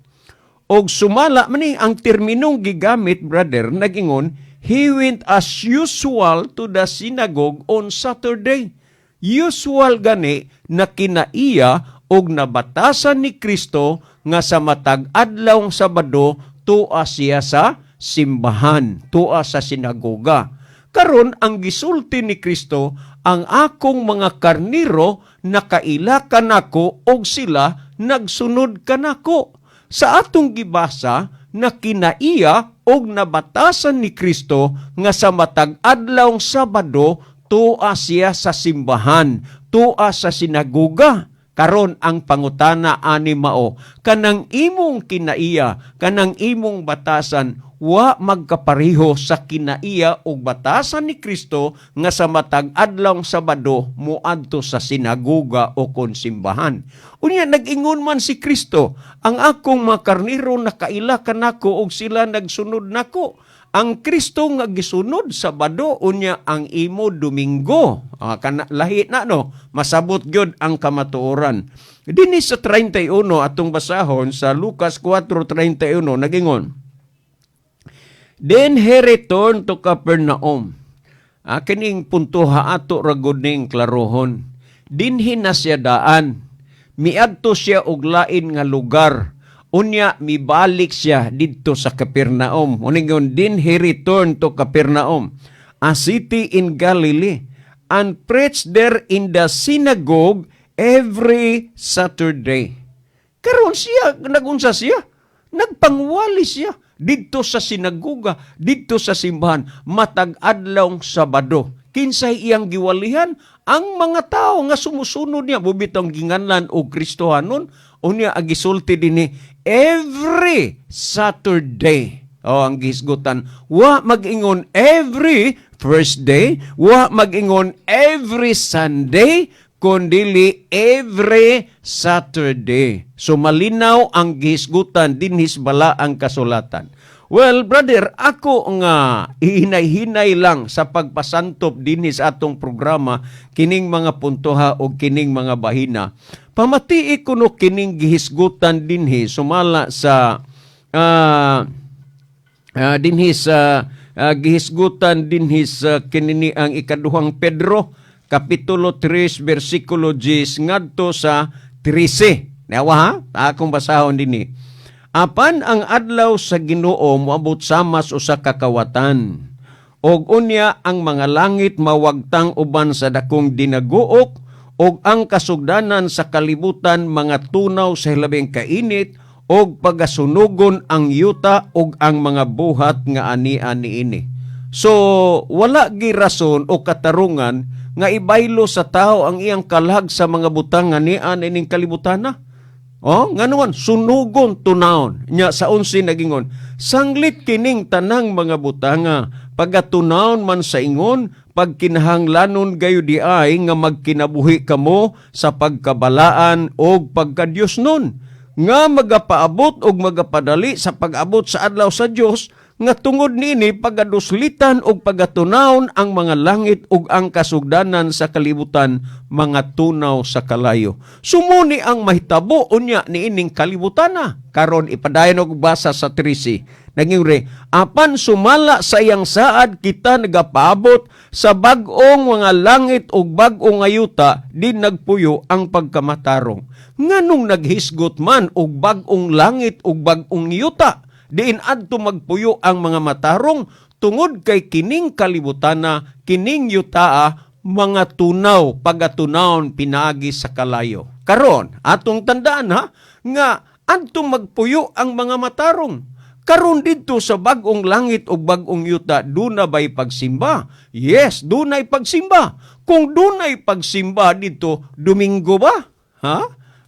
[SPEAKER 9] Og sumala man ang terminong gigamit, brother, nagingon, he went as usual to the synagogue on Saturday. Usual gani na kinaiya og nabatasan ni Kristo nga sa matag adlawng Sabado tuwa siya sa simbahan, tuwa sa sinagoga. Karon ang gisulti ni Kristo, ang akong mga karniro nakaila kanako og sila nagsunod kanako. Sa atong gibasa na kinaiya og nabatasan ni Kristo nga sa matag adlawng Sabado tua siya sa simbahan, tua sa sinagoga. Karon ang pangutana ani mao, kanang imong kinaiya, kanang imong batasan, wa magkapareho sa kinaiya ug batasan ni Kristo nga sa matag adlawng Sabado moadto sa sinagoga o kon simbahan. Unya nag-ingon man si Kristo, ang akong mga karniro nakaila kanako ug sila nagsunod nako. Ang Kristo nga gisunod Sabado, unya ang imo Domingo. Lahi na no, masabot gyud ang kamatuoran. Dinhi sa 31 atong basahon sa Lucas 4:31 nagingon. Then he returned to Capernaum. Kining puntuha ato ragod ning klarohon. Dinhi na siya daan. Miadto siya og lain nga lugar. Unya, mibalik siya dito sa Capernaum. Uningon, din he returned to Capernaum, a city in Galilee, and preached there in the synagogue every Saturday. Karon siya, nagunsa siya, nagpangwali siya dito sa sinagoga, dito sa simbahan, matag adlawng Sabado. Kinsay iyang giwalihan? Ang mga tao nga sumusunod niya, bubitong ginganlan o Kristohanon, unya agisulti dinhi every Saturday. Ang gisgutan, wa mag-ingon every first day, wa mag-ingon every Sunday, kundili every Saturday. So malinaw ang gisgutan dinhis bala ang kasulatan. Well, brother, ako nga ihinay-hinay lang sa pagpasantop dinhi sa atong programa kining mga puntoha o kining mga bahina. Pamatii ko no kining gihisgutan dinhi sumala sa dinhi sa gihisgutan dinhi sa kinini ang ikaduhang Pedro kapitulo 3 bersikulo 10 ngadto sa 13. Nawa ha? Akong basahon dinhi. Apan ang adlaw sa Ginoo moabot samas usa ka kawatan. Og unya ang mga langit mawagtang uban sa dakong dinaguok, og ang kasugdanan sa kalibutan mga tunaw sa labing kainit, og pagasunugon ang yuta og ang mga buhat nga ani-ani ini. So wala gi rason o katarungan nga ibaylo sa tao ang iyang kalag sa mga butang nga ani-ani ining kalibutana. Nga naman, sunugon tunawon. Nya sa 11 nagingon, sanglit kining tanang mga butanga, pagatunawon man sa ingon, pagkinahanglanon gayo di ay nga magkinabuhi kamo sa pagkabalaan o pagkadyos nun. Nga magapaabot o magapadali sa pag-abot sa adlaw sa Dios nga tungod nini pagaduslitan o pagatunawon ang mga langit ug ang kasugdanan sa kalibutan mga tunaw sa kalayo. Sumuni ang mahitabo unya niining kalibutana. Karon ipadayon og basa sa 13. Nagingre, apan sumala sa iyang saad kita nagapaabot sa bag-ong mga langit ug bag-ong ayuta di nagpuyo ang pagkamatarong. Nganong naghisgot man og bag-ong langit ug bag-ong yuta? Diin adto magpuyo ang mga matarong tungod kay kining kalibutana, kining yutaa, mga tunaw, pagatunawon pinaagi sa kalayo. Karon, atong tandaan ha, nga adto magpuyo ang mga matarong. Karon dito sa bag-ong langit o bag-ong yuta, duna ba'y pagsimba? Yes, dunay pagsimba. Kung dunay pagsimba dito, Domingo ba? Ha?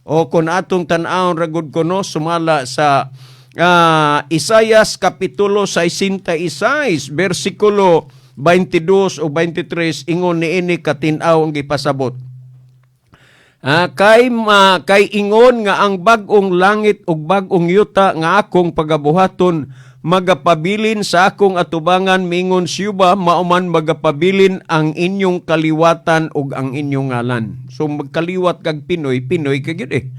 [SPEAKER 9] O kung atong tan-awon ragod kono, sumala sa Isaias kapitulo 66 bersikulo 22 o 23 ingon niini katinaw ang gipasabot. Kay ingon nga ang bag-ong langit ug bag-ong yuta nga akong pagabuhaton magapabilin sa akong atubangan mingon siyuba mauman magapabilin ang inyong kaliwatan ug ang inyong ngalan. So magkaliwat kag Pinoy kag gyud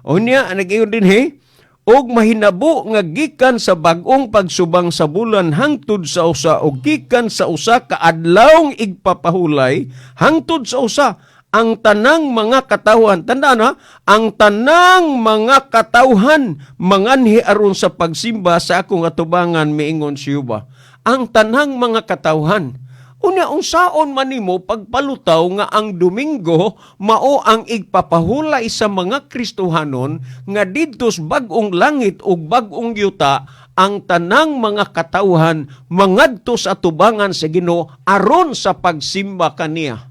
[SPEAKER 9] Unya nag-ingon din og mahinabo nga gikan sa bag-ong pagsubang sa bulan hangtod sa usa og gikan sa usa ka adlawng igpapahulay hangtod sa usa ang tanang mga katawhan. Tandaan ha, ang tanang mga katawhan manganhi aron sa pagsimba sa akong atubangan miingon siyuba. Ang tanang mga katawhan. Unya unsaon man nimo pagpalutaw nga ang Domingo mao ang igpapahulay sa mga Kristohanon nga didtos bag-ong langit ug bag-ong yuta ang tanang mga katawhan mangadto sa atubangan sa Ginoo aron sa pagsimba kaniya.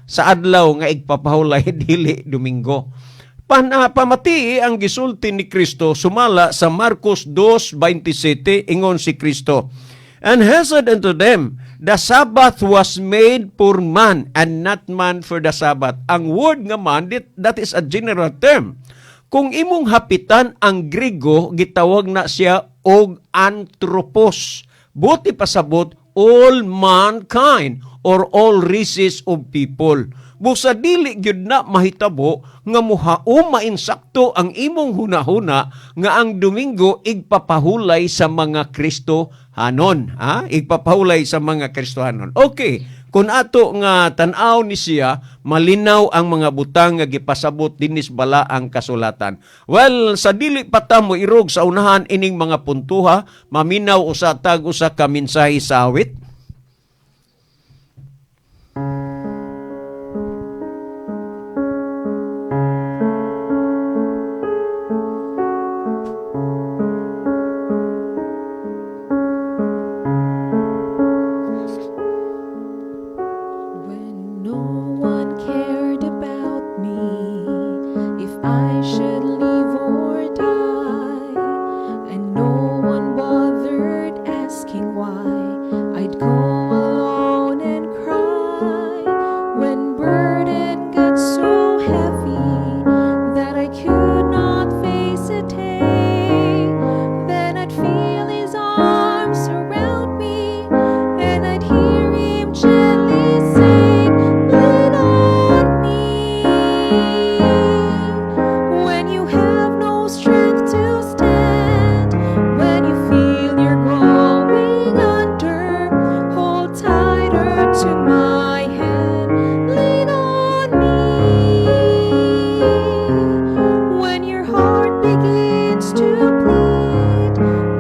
[SPEAKER 9] Sa adlaw nga igpapahulay dili Domingo. Pamati ang gisulti ni Kristo sumala sa Marcos 2:27 ingon si Kristo, "And he said unto them, the Sabbath was made for man and not man for the Sabbath." Ang word nga man, that is a general term. Kung imong hapitan ang Griego, gitawag na siya og anthropos. Buti pasabot, all mankind or all races of people. Busa dili gyud na mahitabo nga mainsakto ang imong hunahuna nga ang Domingo igpapahulay sa mga Kristohanon. Igpapahulay sa mga Kristohanon. Okay, kung ato nga tan-aw ni siya, malinaw ang mga butang nga gipasabot dinis bala ang kasulatan. Well, sa dili pa ta mo irog sa unahan ining mga puntuha, maminaw usa tag usa ka mensahe sa awit.
[SPEAKER 2] When no one cared about me, if I should live or die, and no one bothered asking why, I'd go alone and cry. When burden got so heavy that I could not face a day, then I'd feel his arms around me, and I'd hear him gently say, "Lean on me." When you have no strength to stand, when you feel you're going under, hold tighter to my hand. Lean on me. When your heart begins to bleed,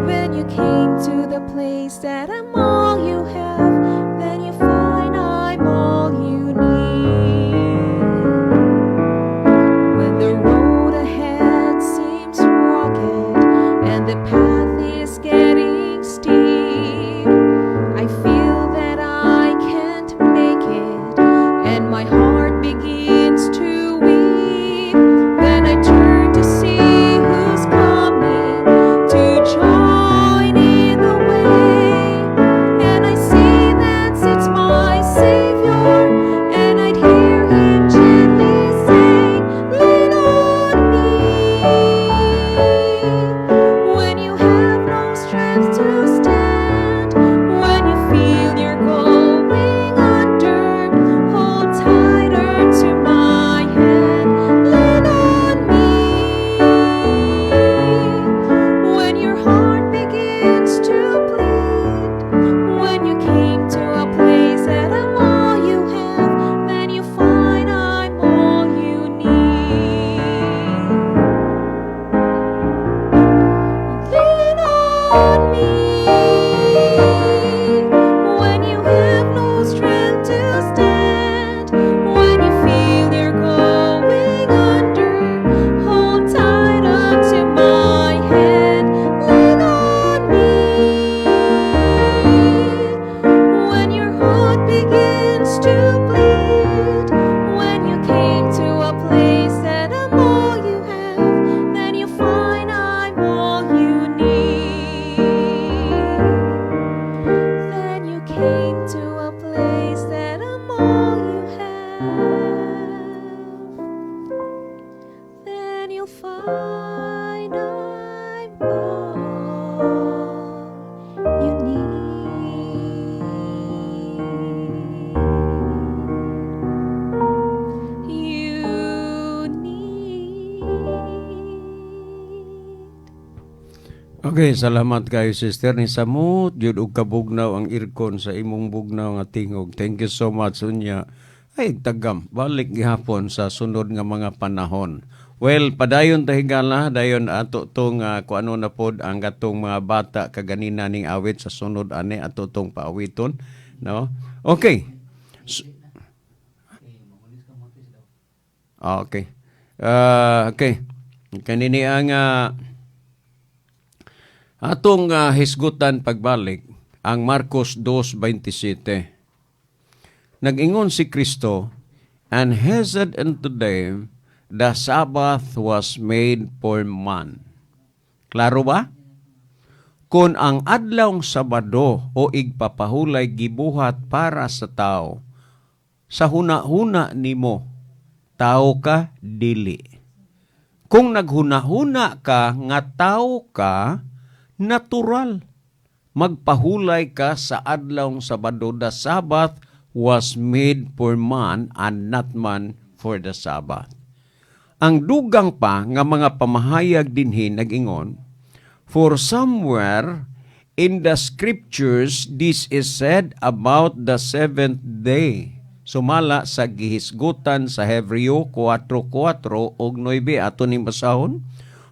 [SPEAKER 2] when you came to the place that I'm all you have, then you find I'm all you need. When the road ahead seems rugged and the path is getting steep, I feel that I can't make it, and my heart begins to weep. Then I turn to see who's coming to join in the way, and I see that it's my Savior, and I'd hear him gently say, "Lean on me." When you have no strength to stand, when you feel you're going under, hold tighter to my hand. Lean on me. When your heart begins to bleed, when you came to a place that I'm all you have, then you find I'm all you need. Lean on me. When you have no strength to stand, when you feel you're going under, hold tighter to my hand. Lean on me. When your heart begins to bleed, when you came to a place that I'm all you have, then you find I'm all you need. Then you came to a place that I'm all you have, then you'll find I'm all you need. You need.
[SPEAKER 9] Okay, salamat kayo sister ni Samut. Jud og kabugnaw ang irkon sa imong bugnaw nga tingog. Thank you so much unya. Ay tagam, balik gihapon sa sunod nga mga panahon. Well, padayon ta higala, dayon ato tong kung ano na pod ang gatong mga bata kaganina ning awit sa sunod ani ato tong paawiton, no? Okay. Okay. Okay. Kanini ang Atong hisgutan pagbalik ang Marcos 2:27. Nag-ingon si Kristo, "And he said unto them, the Sabbath was made for man." Klaro ba? Kung ang adlawng Sabado o igpapahulay gibuhat para sa tao, sa huna-huna nimo, tao ka dili. Kung naghuna-huna ka nga tao ka, natural. Magpahulay ka sa adlawng Sabado. The Sabbath was made for man and not man for the Sabbath. Ang dugang pa nga mga pamahayag dinhi nag-ingon, "For somewhere in the scriptures this is said about the seventh day." Sumala sa gihisgutan sa Hebreo 4:4 og 9 ato ning basahon.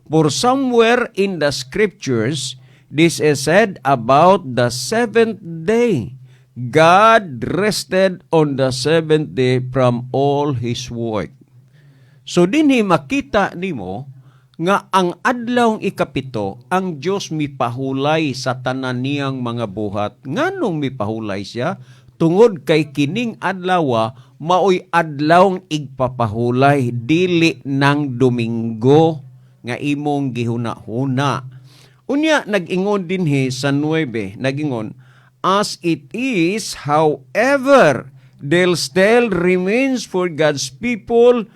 [SPEAKER 9] "For somewhere in the scriptures this is said about the seventh day. God rested on the seventh day from all His work." So dinhi makita nimo nga ang adlawng ikapito ang Dios mipahulay sa tanan niyang mga buhat. Nganong mipahulay siya? Tungod kay kining adlaw maoy adlawng igpapahulay, dili ng Domingo nga imong gihuna-huna. Unya nag-ingon dinhi sa 9, nag-ingon, "As it is, however, there still remains for God's people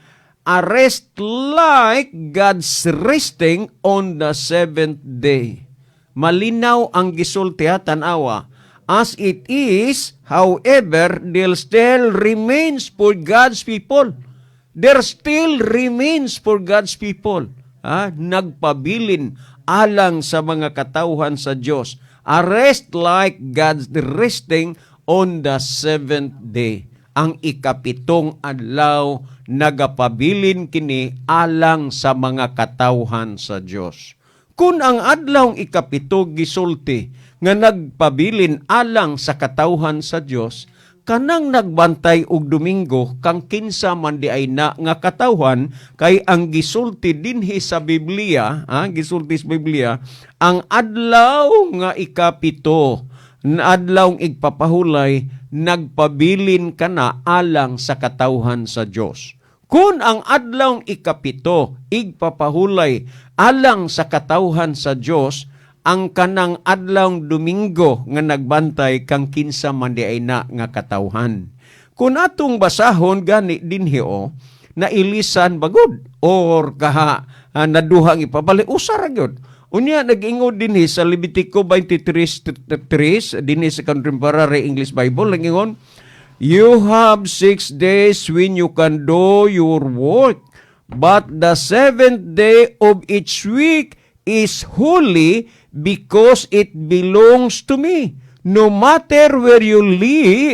[SPEAKER 9] a rest like God's resting on the seventh day." Malinaw ang gisulti tanawa. As it is, however, there still remains for God's people. There still remains for God's people. Nagpabilin alang sa mga katawhan sa Diyos. A rest like God's resting on the seventh day. Ang ikapitong adlaw nagapabilin kini alang sa mga katawhan sa Diyos. Kung ang adlawng ikapito gisulti nga nagpabilin alang sa katawhan sa Diyos, kanang nagbantay og Domingo kang kinsa man di ay na nga katawhan, kay ang gisulti dinhi sa Biblia, gisulti sa Biblia, ang adlaw nga ikapito, adlawng igpapahulay, nagpabilin kana alang sa katawhan sa Diyos. Kung ang adlawng ikapito, igpapahulay alang sa katawhan sa Diyos, ang kanang adlawng Domingo nga nagbantay kang kinsa man di ay na nga katawhan. Kung atong basahon gani dinhi na ilisan bagod or naduhang ipabalik usara gyud. Unya nag-ingod dinhi sa Levitico 23:3 dinhi sa Contemporary English Bible nag-ingon, "You have 6 days when you can do your work, but the seventh day of each week is holy because it belongs to me. No matter where you live,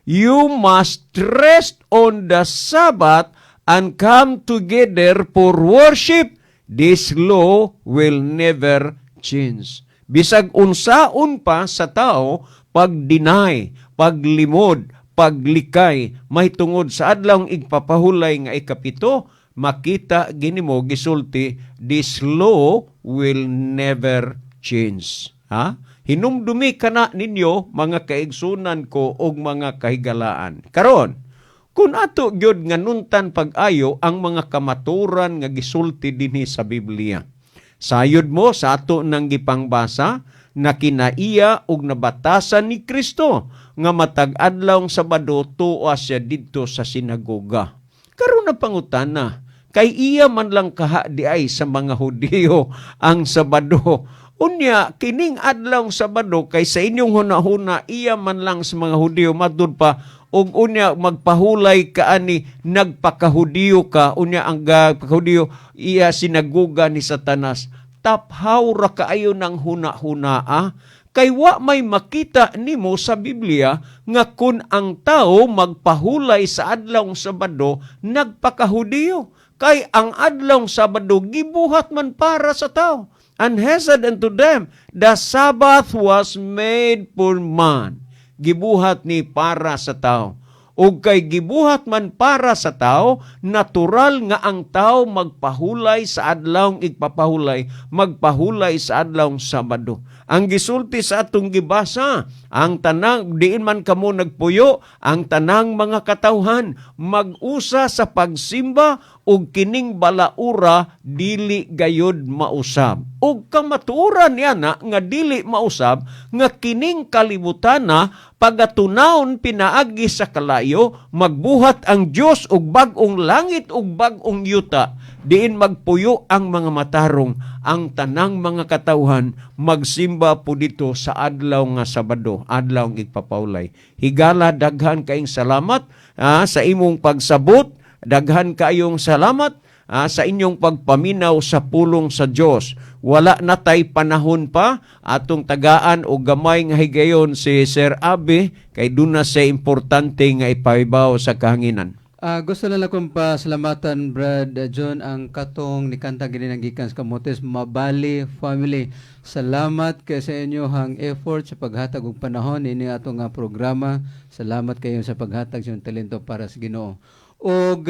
[SPEAKER 9] you must rest on the Sabbath and come together for worship. This law will never change." Bisag unsaon pa sa tao pag-deny, paglimod, paglikay, may tungod sa adlawng igpapahulay nga ikapito, makita ginimo gisulti, this law will never change. Hinumdumi kana ninyo mga kaigsunan ko og mga kahigalaan. Karon, kung ato gyud nga nuntan pag-ayo ang mga kamaturan nga gisulti dinhi sa Biblia. Sayod mo sa ato nang gipangbasa na kinaiya og nabatasan ni Kristo nga matag adlawng Sabado tuwa siya didto sa sinagoga. Karon na pangutana, kay iya man lang kaha di ay sa mga Hudiyo ang Sabado. Unya, kining adlawng Sabado kay sa inyong hunahuna, iya man lang sa mga Hudiyo, matud pa, og unya magpahulay ka ani nagpakahudiyo ka, unya ang pakahudiyo, iya sinaguga ni Satanas. Taphaw ra kaayo ng huna-huna, kay wa may makita nimo sa Biblia nga kun ang tao magpahulay sa adlawng Sabado, nagpakahudiyo. Kay ang adlawng Sabado gibuhat man para sa tao. And he said unto them, the Sabbath was made for man. Gibuhat ni para sa tao. ug kay gibuhat man para sa tao, natural nga ang tao magpahulay sa adlawng igpapahulay, magpahulay sa adlawng Sabado. Ang gisulti sa atong gibasa, ang tanang diin man kamo nagpuyo, ang tanang mga katawhan mag-usa sa pagsimba ug kining balaura dili gayud mausab. Ug kamatuoran niya na nga dili mausab nga kining kalibutana pagatunawon pinaagi sa kalayo magbuhat ang Dios og bag-ong langit ug bag-ong yuta. Diin magpuyo ang mga matarong, ang tanang mga katawhan magsimba po dito sa adlaw nga Sabado, adlaw ng igpapawlay. Higala daghan kaayong salamat sa imong pagsabot, daghan kaayong salamat sa inyong pagpaminaw sa pulong sa Dios. Wala na tay panahon pa atong tagaan o gamay nga higayon si Sir Abe kay duna sa importante nga ipahibaw sa kahanginan.
[SPEAKER 10] Gusto lang akong pasalamatan, Brad John, ang katong ni Kanta Gininanggikan sa Kamotes Mabali Family. Salamat kay sa inyong effort sa paghatag og panahon ini atong programa. Salamat kayo sa paghatag sa inyong talento para sa Ginoo. Og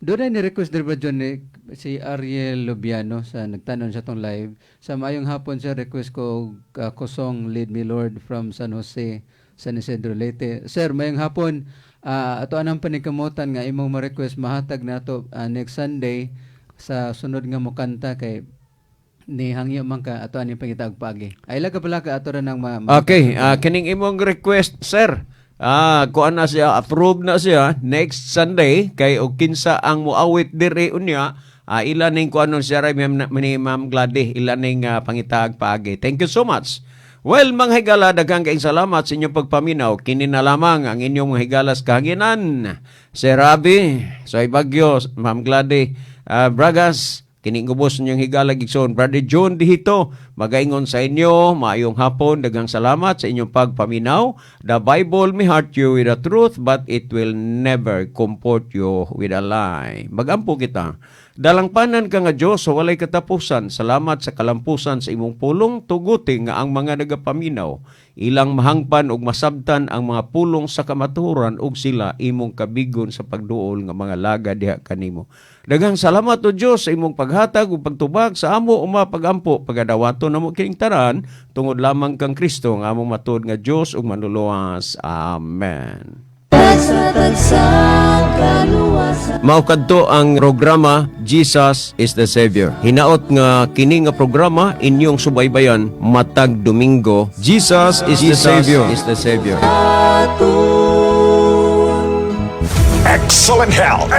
[SPEAKER 10] doon ay ni-request ni Brad John si Ariel Lubiano sa nagtanon sa tong live. Sa maayong hapon siya request ko kusong Lead Me Lord from San Jose, San Isidro Leyte. Sir, maayong hapon. Ato anang panikamutan nga imong ma-request mahatag nato next Sunday sa sunod nga mo kanta kay ni hangyo man ka ato ani pangitag paagi. Ay laga pala ka ato ra nang
[SPEAKER 9] Okay, kining imong request, sir. Kuan na siya, approve na siya next Sunday kay og kinsa ang muawit diri unya. Ilan ning kuanon siya ray Ma'am Gladys, ilan ning pangitag paagi. Thank you so much. Well, mga higala, daghang kaayong salamat sa inyong pagpaminaw. Kini na lamang ang inyong mga higalas kahanginan. Sir Rabi, Soy Bagyo, Ma'am Gladys, Bragas, kining gubos ninyong higala gigsoon. Brother John Dihito, magaingon sa inyo, maayong hapon, daghang salamat sa inyong pagpaminaw. The Bible may heart you with the truth, but it will never comfort you with a lie. Magampo kita. Dalangpanan ka nga Diyos sa walay katapusan. Salamat sa kalampusan sa imong pulong. Tuguti nga ang mga nagapaminaw. Ilang mahangpan ug masabtan ang mga pulong sa kamaturan ug sila imong kabigon sa pagduol nga mga laga diha kanimo. Daghang salamat o Diyos sa imong paghatag ug pagtubag sa amo o mapagampo pagadawato namo kining tanan tungod lamang kang Kristo nga among matud nga Diyos ug manuluwas. Amen. Mao kadto ang programa Jesus is the Savior. Hinaot nga kini nga programa inyong subaybayan matag Domingo. Jesus is the Savior.
[SPEAKER 7] Excellent health.